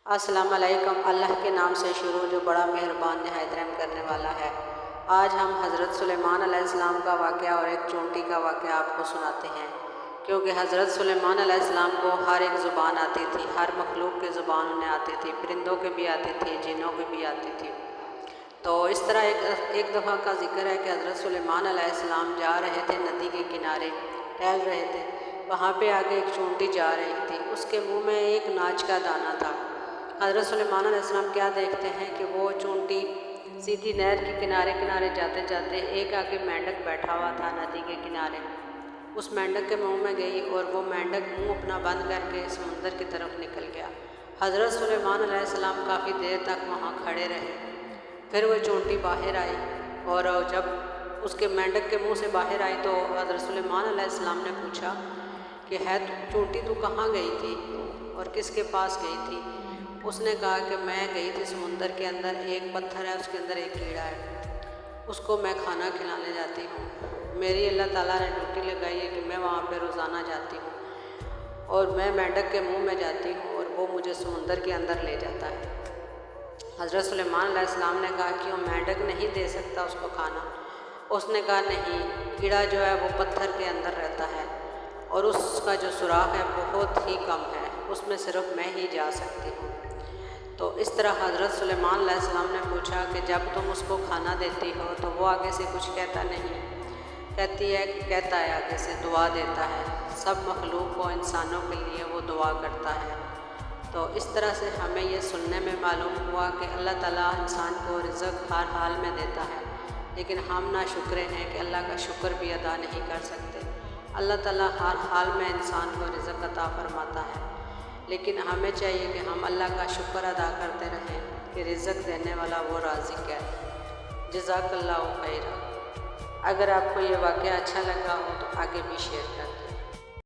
अस्सलाम वालेकुम। अल्लाह के नाम से शुरू जो बड़ा मेहरबान नहायत रहम करने वाला है। आज हम हज़रत सुलेमान अलैहिस्सलाम का वाक़या और एक चोंटी का वाक़या आपको सुनाते हैं, क्योंकि हज़रत सुलेमान अलैहिस्सलाम को हर एक ज़ुबान आती थी, हर मखलूक की ज़ुबान उन्हें आती थी, परिंदों के भी आती थी, जिन्नों की भी आती थी। तो इस तरह एक दफ़ा का ज़िक्र है कि हज़रत सुलेमान अलैहिस्सलाम जा रहे थे, नदी के किनारे टहल रहे थे। वहाँ पे आगे एक चोंटी जा रही थी, उसके मुंह में एक नाच का दाना था। हज़रत सुलेमान अलैहिस्सलाम क्या देखते हैं कि वो चोंटी सीधी नहर के किनारे किनारे जाते जाते एक आगे मेंढक बैठा हुआ था नदी के किनारे, उस मेंढक के मुंह में गई और वो मेंढक मुंह अपना बंद करके समुंदर की तरफ निकल गया। हज़रत सुलेमान अलैहिस्सलाम काफ़ी देर तक वहाँ खड़े रहे। फिर वो चोंटी बाहर आई और जब उसके मेंढक के मुंह से बाहर आई तो हज़रत सुलेमान अलैहिस्सलाम ने पूछा कि है चोंटी तू कहाँ गई थी और किसके पास गई थी? उसने कहा कि मैं गई थी समुंदर के अंदर, एक पत्थर है उसके अंदर एक कीड़ा है, उसको मैं खाना खिलाने जाती हूँ। मेरी अल्लाह ताला ने ड्यूटी लगाई है कि मैं वहाँ पे रोज़ाना जाती हूँ और मैं मेंढक के मुंह में जाती हूँ और वो मुझे समुंदर के अंदर ले जाता है। हज़रत सुलेमान अलैहिस्सलाम ने कहा कि वो मेंढक नहीं दे सकता उसको खाना। उसने कहा नहीं, कीड़ा जो है वो पत्थर के अंदर रहता है और उसका जो सुराख है बहुत ही कम है, उसमें सिर्फ मैं ही जा सकती हूँ। तो इस तरह हज़रत सुलेमान अलैहिस्सलाम ने पूछा कि जब तुम उसको खाना देती हो तो वो आगे से कुछ कहता नहीं? कहती है कि कहता है, आगे से दुआ देता है, सब मखलूक को, इंसानों के लिए वो दुआ करता है। तो इस तरह से हमें ये सुनने में मालूम हुआ कि अल्लाह ताला इंसान को रिज़्क़ हर हाल में देता है, लेकिन हम नाशुक्रे हैं कि अल्लाह का शुक्र भी अदा नहीं कर सकते। अल्लाह ताला हर हाल में इंसान को रिज़्क़ अता फरमाता है, लेकिन हमें चाहिए कि हम अल्लाह का शुक्र अदा करते रहें कि रिज़्क़ देने वाला वो राज़िक़ है। जज़ाकल्लाहु खैरा। अगर आपको ये वाक़या अच्छा लगा हो तो आगे भी शेयर करें।